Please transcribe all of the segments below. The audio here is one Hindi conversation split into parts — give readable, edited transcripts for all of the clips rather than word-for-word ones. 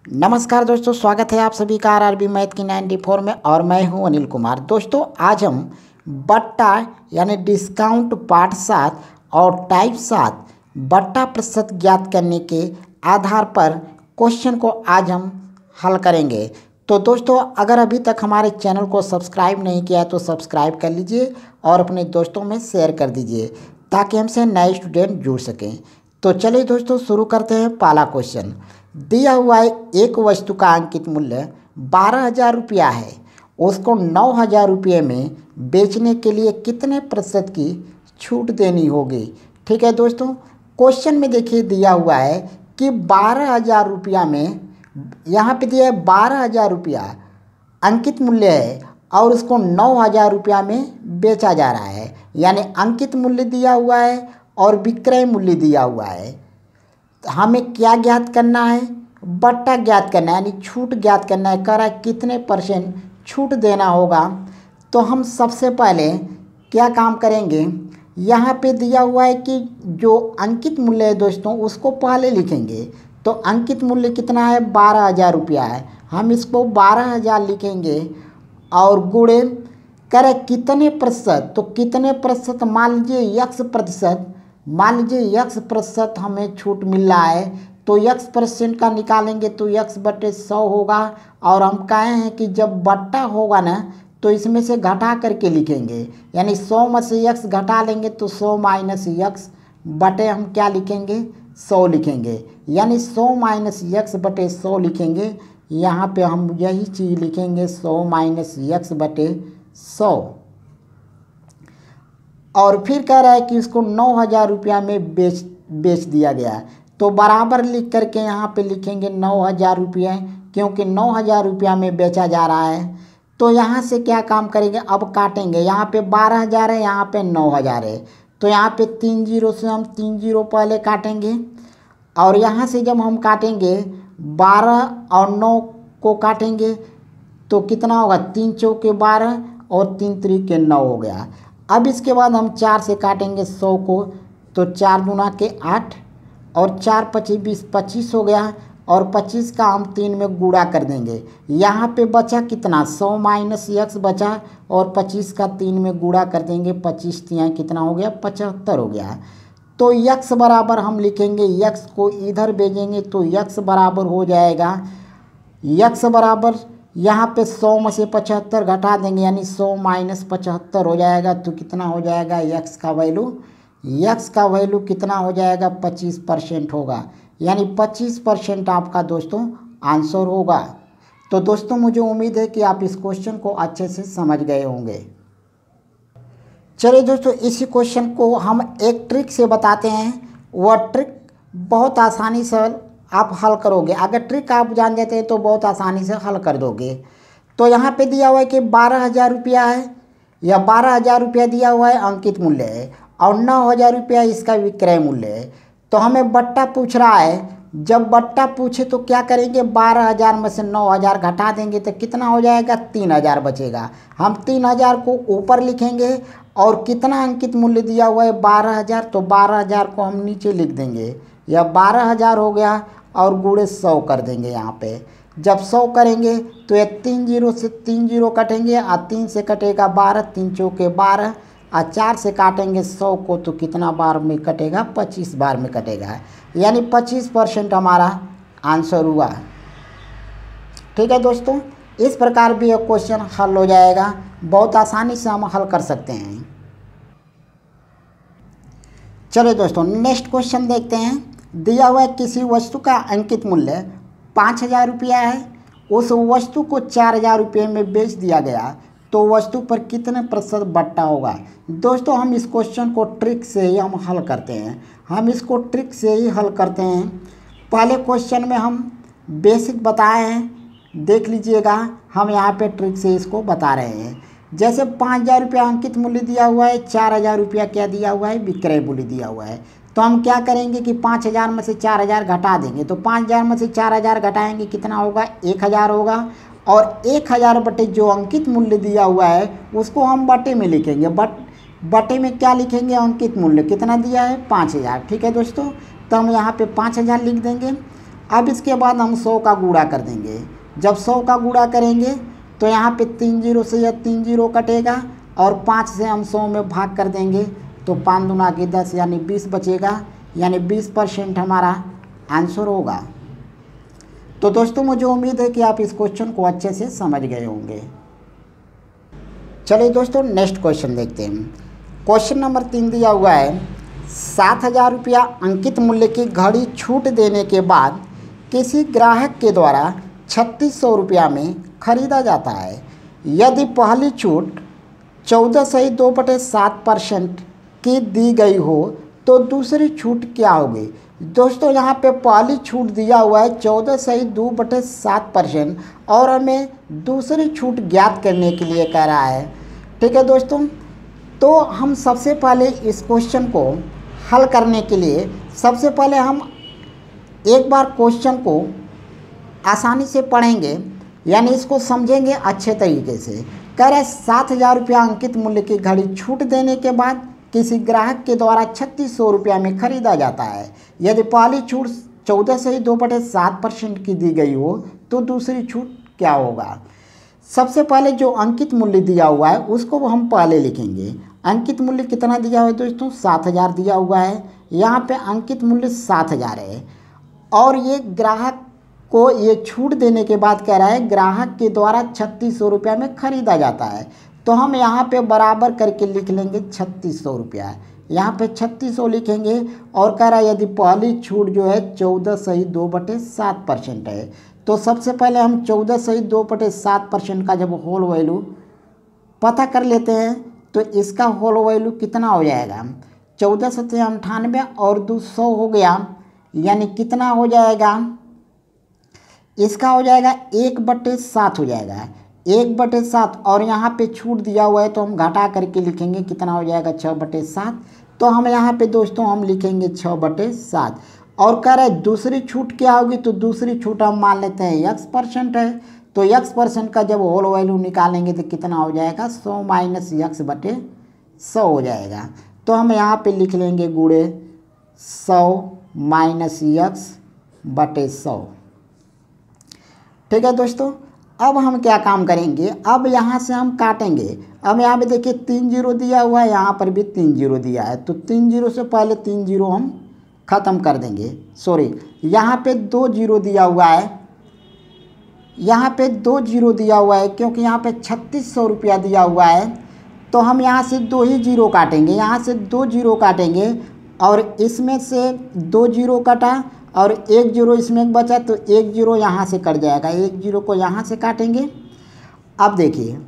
नमस्कार दोस्तों, स्वागत है आप सभी का आरआरबी मैथ की 94 में। और मैं हूं अनिल कुमार। दोस्तों आज हम बट्टा यानी डिस्काउंट पार्ट 7 और टाइप 7 बट्टा प्रतिशत ज्ञात करने के आधार पर क्वेश्चन को आज हम हल करेंगे। तो दोस्तों अगर अभी तक हमारे चैनल को सब्सक्राइब नहीं किया है तो सब्सक्राइब कर लीजिए और अपने दोस्तों में शेयर कर दीजिए ताकि हमसे नए स्टूडेंट जुड़ सकें। तो चलिए दोस्तों शुरू करते हैं। पहला क्वेश्चन दिया हुआ है, एक वस्तु का अंकित मूल्य 12,000 रुपया है, उसको 9,000 रुपये में बेचने के लिए कितने प्रतिशत की छूट देनी होगी। ठीक है दोस्तों, क्वेश्चन में देखिए दिया हुआ है कि 12,000 रुपया में, यहाँ पे दिया है 12,000 रुपया अंकित मूल्य है और उसको 9,000 रुपया में बेचा जा रहा है। यानी अंकित मूल्य दिया हुआ है और विक्रय मूल्य दिया हुआ है। हमें क्या ज्ञात करना है? बट्टा ज्ञात करना है, यानी छूट ज्ञात करना है। कह रहा है कितने परसेंट छूट देना होगा। तो हम सबसे पहले क्या काम करेंगे, यहाँ पे दिया हुआ है कि जो अंकित मूल्य है दोस्तों उसको पहले लिखेंगे। तो अंकित मूल्य कितना है? 12,000 रुपया है। हम इसको 12,000 लिखेंगे और गुणे कह रहे कितने प्रतिशत, तो कितने प्रतिशत, मान लीजिए x प्रतिशत, मान लीजिए x प्रतिशत हमें छूट मिल रहा है। तो x परसेंट का निकालेंगे तो x बटे 100 होगा। और हम कहे हैं कि जब बट्टा होगा ना तो इसमें से घटा करके लिखेंगे, यानी 100 में से x घटा लेंगे तो 100 माइनस x बटे हम क्या लिखेंगे? 100 लिखेंगे। यानी 100 माइनस x बटे 100 लिखेंगे। यहाँ पे हम यही चीज़ लिखेंगे 100 माइनस x बटे 100। और फिर कह रहा है कि इसको 9,000 रुपया में बेच दिया गया। तो बराबर लिख करके यहाँ पे लिखेंगे 9,000 रुपये, क्योंकि 9,000 रुपया में बेचा जा रहा है। तो यहाँ से क्या काम करेंगे, अब काटेंगे। यहाँ पे 12,000 है, यहाँ पे 9,000 है। तो यहाँ पे 3 जीरो से हम 3 जीरो पहले काटेंगे। और यहाँ से जब हम काटेंगे 12 और 9 को काटेंगे तो कितना होगा? 3 चौके 12 और 3 त्रिके 9 हो गया। अब इसके बाद हम 4 से काटेंगे 100 को, तो 4 दूना के 8 और 4 पच्चीस 20, 25 हो गया। और 25 का हम 3 में गुणा कर देंगे। यहाँ पे बचा कितना? 100 माइनस x बचा और 25 का 3 में गुणा कर देंगे। 25 तिहाई कितना हो गया? 75 हो गया। तो x बराबर हम लिखेंगे, x को इधर भेजेंगे तो x बराबर हो जाएगा, x बराबर यहाँ पे 100 में से 75 घटा देंगे, यानी 100 माइनस 75 हो जाएगा। तो कितना हो जाएगा? x का वैल्यू कितना हो जाएगा? 25% होगा। यानी 25% आपका दोस्तों आंसर होगा। तो दोस्तों मुझे उम्मीद है कि आप इस क्वेश्चन को अच्छे से समझ गए होंगे। चलिए दोस्तों इसी क्वेश्चन को हम एक ट्रिक से बताते हैं। वह ट्रिक बहुत आसानी से आप हल करोगे। अगर ट्रिक आप जान जाते हैं तो बहुत आसानी से हल कर दोगे। तो यहाँ पे दिया हुआ है कि 12,000 रुपया है, या 12,000 रुपया दिया हुआ है अंकित मूल्य है और 9,000 रुपया इसका विक्रय मूल्य है। तो हमें बट्टा पूछ रहा है। जब बट्टा पूछे तो क्या करेंगे? 12,000 में से 9,000 घटा देंगे तो कितना हो जाएगा? 3,000 बचेगा। हम 3,000 को ऊपर लिखेंगे और कितना अंकित मूल्य दिया हुआ है? 12,000। तो 12,000 को हम नीचे लिख देंगे, यह 12,000 हो गया और गुणे 100 कर देंगे। यहाँ पे जब 100 करेंगे तो ये 3 जीरो से 3 जीरो कटेंगे और 3 से कटेगा 12, 3 चौके 12 और 4 से काटेंगे 100 को तो कितना बार में कटेगा? 25 बार में कटेगा। यानी 25% हमारा आंसर हुआ। ठीक है दोस्तों, इस प्रकार भी एक क्वेश्चन हल हो जाएगा। बहुत आसानी से हम हल कर सकते हैं। चलिए दोस्तों नेक्स्ट क्वेश्चन देखते हैं। दिया हुआ है किसी वस्तु का अंकित मूल्य 5,000 रुपया है, उस वस्तु को 4,000 रुपये में बेच दिया गया, तो वस्तु पर कितने प्रतिशत बट्टा होगा। दोस्तों हम इस क्वेश्चन को ट्रिक से ही हम हल करते हैं। पहले क्वेश्चन में हम बेसिक बताए हैं, देख लीजिएगा। हम यहाँ पे ट्रिक से इसको बता रहे हैं। जैसे 5,000 रुपया अंकित मूल्य दिया हुआ है, 4,000 रुपया क्या दिया हुआ है? विक्रय मूल्य दिया हुआ है। तो हम क्या करेंगे कि 5,000 में से 4,000 घटा देंगे। तो 5,000 में से 4,000 घटाएंगे कितना होगा? 1,000 होगा। और 1,000 बटे जो अंकित मूल्य दिया हुआ है उसको हम बटे में लिखेंगे। बटे में क्या लिखेंगे? अंकित मूल्य कितना दिया है? 5,000। ठीक है दोस्तों, तो हम यहाँ पे 5,000 लिख देंगे। अब इसके बाद हम 100 का गुणा कर देंगे। जब 100 का गुणा करेंगे तो यहाँ पे 3 जीरो से यह 3 जीरो कटेगा और 5 से हम 100 में भाग कर देंगे तो 5 दूना के 10 यानी 20 बचेगा, यानी 20% हमारा आंसर होगा। तो दोस्तों मुझे उम्मीद है कि आप इस क्वेश्चन को अच्छे से समझ गए होंगे। चलिए दोस्तों नेक्स्ट क्वेश्चन देखते हैं। क्वेश्चन नंबर 3 दिया हुआ है 7,000 रुपया अंकित मूल्य की घड़ी छूट देने के बाद किसी ग्राहक के द्वारा 3600 रुपया में खरीदा जाता है। यदि पहली छूट 14.2/7% की दी गई हो तो दूसरी छूट क्या होगी। दोस्तों यहाँ पे पहली छूट दिया हुआ है 14.2/7% और हमें दूसरी छूट ज्ञात करने के लिए कह रहा है। ठीक है दोस्तों, तो हम सबसे पहले इस क्वेश्चन को हल करने के लिए सबसे पहले हम एक बार क्वेश्चन को आसानी से पढ़ेंगे, यानी इसको समझेंगे अच्छे तरीके से। कह रहे 7,000 रुपया अंकित मूल्य की घड़ी छूट देने के बाद किसी ग्राहक के द्वारा 3600 रुपया में खरीदा जाता है। यदि पहली छूट 14.2/7% की दी गई हो तो दूसरी छूट क्या होगा। सबसे पहले जो अंकित मूल्य दिया हुआ है उसको हम पहले लिखेंगे। अंकित मूल्य कितना दिया हुआ है दोस्तों, 7,000 दिया हुआ है। यहाँ पे अंकित मूल्य 7,000 है और ये ग्राहक को ये छूट देने के बाद कह रहा है ग्राहक के द्वारा 3600 रुपया में खरीदा जाता है। तो हम यहाँ पे बराबर करके लिख लेंगे 3600 रुपया, यहाँ पे 3600 लिखेंगे और कह रहा है यदि पहली छूट जो है 14.2/7% है। तो सबसे पहले हम 14.2/7% का जब होल वैल्यू पता कर लेते हैं तो इसका होल वैल्यू कितना हो जाएगा, 1498 और 200 हो गया, यानी कितना हो जाएगा, इसका हो जाएगा 1/7 हो जाएगा, 1/7। और यहाँ पे छूट दिया हुआ है तो हम घटा करके लिखेंगे कितना हो जाएगा 6/7। तो हम यहाँ पे दोस्तों हम लिखेंगे 6/7 और कह रहे दूसरी छूट क्या होगी, तो दूसरी छूट हम मान लेते हैं x% है। तो x% का जब होल वैल्यू निकालेंगे तो कितना हो जाएगा 100 माइनस x/100 हो जाएगा। तो हम यहाँ पे लिख लेंगे गुणे 100 माइनस x/100। ठीक है दोस्तों, अब हम क्या काम करेंगे, अब यहाँ से हम काटेंगे। अब यहाँ पे देखिए 3 जीरो दिया हुआ है, यहाँ पर भी 3 जीरो दिया है, तो 3 जीरो से पहले 3 जीरो हम ख़त्म कर देंगे। सॉरी, यहाँ पे 2 जीरो दिया हुआ है, यहाँ पे 2 जीरो दिया हुआ है क्योंकि यहाँ पे 3600 रुपया दिया हुआ है। तो हम यहाँ से 2 ही जीरो काटेंगे, यहाँ से 2 जीरो काटेंगे और इसमें से 2 जीरो कटा और 1 जीरो इसमें बचा तो 1 जीरो यहाँ से कट जाएगा, 1 जीरो को यहाँ से काटेंगे। अब देखिए,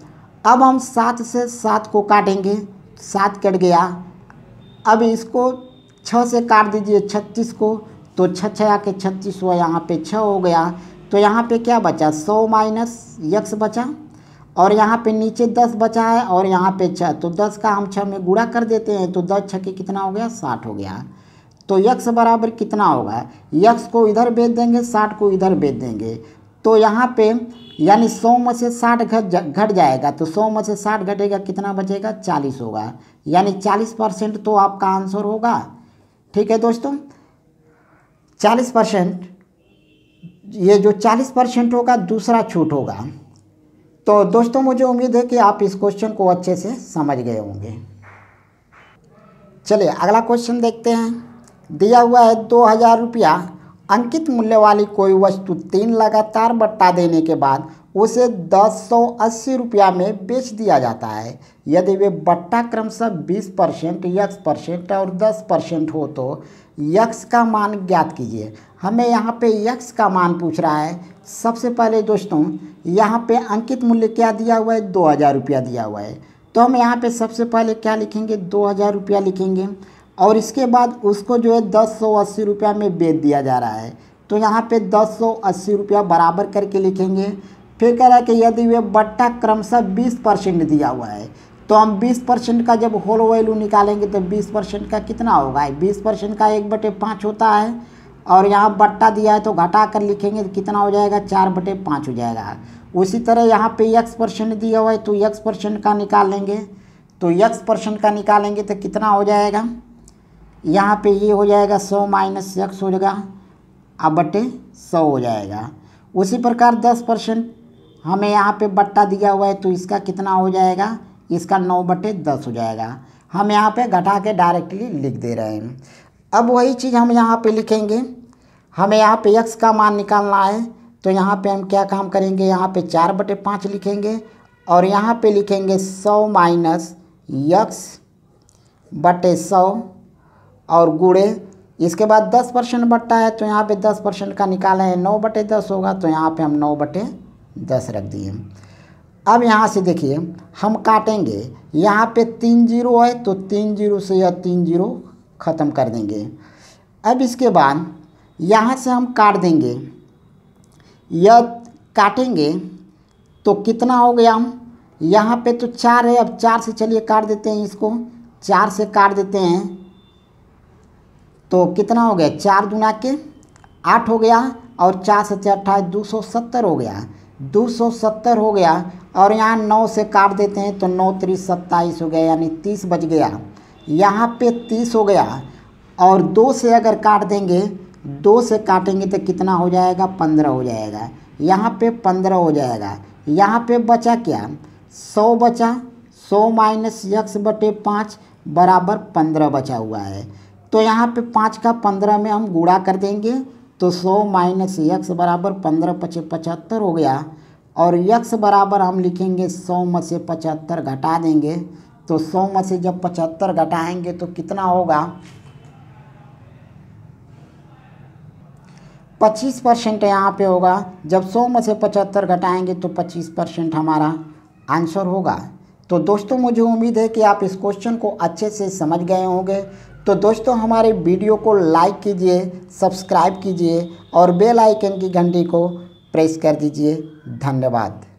अब हम 7 से 7 को काटेंगे, 7 कट गया। अब इसको 6 से काट दीजिए 36 को, तो 6 6 के 36 हुआ, यहाँ पे 6 हो गया। तो यहाँ पे क्या बचा 100 माइनस x बचा और यहाँ पे नीचे 10 बचा है और यहाँ पे 6, तो 10 का हम 6 में गुणा कर देते हैं तो 10 6 कितना हो गया 60 हो गया। तो x बराबर कितना होगा, x को इधर भेज देंगे 60 को इधर भेज देंगे। तो यहाँ पे यानी 100 में से 60 घट जाएगा, तो 100 में से 60 घटेगा कितना बचेगा 40 होगा, यानी 40% तो आपका आंसर होगा। ठीक है दोस्तों, 40%, ये जो 40% होगा दूसरा छूट होगा। तो दोस्तों मुझे उम्मीद है कि आप इस क्वेश्चन को अच्छे से समझ गए होंगे। चलिए अगला क्वेश्चन देखते हैं। दिया हुआ है 2000 रुपया अंकित मूल्य वाली कोई वस्तु 3 लगातार बट्टा देने के बाद उसे 1080 रुपया में बेच दिया जाता है। यदि वे बट्टा क्रमशः 20%, x% और 10% हो तो x का मान ज्ञात कीजिए। हमें यहाँ पे x का मान पूछ रहा है। सबसे पहले दोस्तों यहाँ पे अंकित मूल्य क्या दिया हुआ है 2000 रुपया दिया हुआ है, तो हम यहाँ पे सबसे पहले क्या लिखेंगे 2000 रुपया लिखेंगे और इसके बाद उसको जो है 1080 रुपया में बेच दिया जा रहा है। तो यहाँ पे 1080 रुपया बराबर करके लिखेंगे। फिर कह रहा है कि यदि वे बट्टा क्रमशः 20% दिया हुआ है तो हम 20% का जब होल वैल्यू निकालेंगे तो 20% का कितना होगा, 20% का 1/5 होता है और यहाँ बट्टा दिया है तो घटा कर लिखेंगे तो कितना हो जाएगा 4/5 हो जाएगा। उसी तरह यहाँ पे x% दिया हुआ है तो x% का निकाल लेंगे, तो x% का निकालेंगे तो कितना हो जाएगा, यहाँ पे ये हो जाएगा 100 माइनस x हो जाएगा अब बटे 100 हो जाएगा। उसी प्रकार 10% हमें यहाँ पे बट्टा दिया हुआ है, तो इसका कितना हो जाएगा, इसका 9/10 हो जाएगा। हम यहाँ पे घटा के डायरेक्टली लिख दे रहे हैं। अब वही चीज़ हम यहाँ पे लिखेंगे, हमें यहाँ पे x का मान निकालना है, तो यहाँ पे हम क्या काम करेंगे, यहाँ पे 4/5 लिखेंगे और यहाँ पे लिखेंगे 100 माइनस x/100 और गुणे, इसके बाद 10% बट्टा है तो यहाँ पे 10% का निकाला है 9/10 होगा, तो यहाँ पे हम 9/10 रख दिए। अब यहाँ से देखिए हम काटेंगे, यहाँ पे 3 0 है तो 3 0 से यह 3 0 ख़त्म कर देंगे। अब इसके बाद यहाँ से हम काट देंगे, यह काटेंगे तो कितना हो गया, हम यहाँ पे तो 4 है, अब 4 से चलिए काट देते हैं, इसको 4 से काट देते हैं तो कितना हो गया, 4 दूना के 8 हो गया और 4 से 4 28 270 हो गया, 270 हो गया। और यहाँ 9 से काट देते हैं तो 9 3 27 हो गया, यानी 30 बच गया। यहाँ पे 30 हो गया और 2 से अगर काट देंगे, 2 से काटेंगे तो कितना हो जाएगा, 15 हो जाएगा। यहाँ पे 15 हो जाएगा। यहाँ पे बचा क्या, 100 बचा, 100 माइनस x/5 बराबर 15 बचा हुआ है। तो यहाँ पे 5 का 15 में हम गुणा कर देंगे, तो 100 माइनस x बराबर 15 × 5 = 75 हो गया। और x बराबर हम लिखेंगे 100 में से 75 घटा देंगे, तो 100 में से जब 75 घटाएंगे तो कितना होगा, 25% यहाँ पे होगा। जब 100 में से 75 घटाएंगे तो 25% हमारा आंसर होगा। तो दोस्तों मुझे उम्मीद है कि आप इस क्वेश्चन को अच्छे से समझ गए होंगे। तो दोस्तों हमारे वीडियो को लाइक कीजिए, सब्सक्राइब कीजिए और बेल आइकन की घंटी को प्रेस कर दीजिए। धन्यवाद।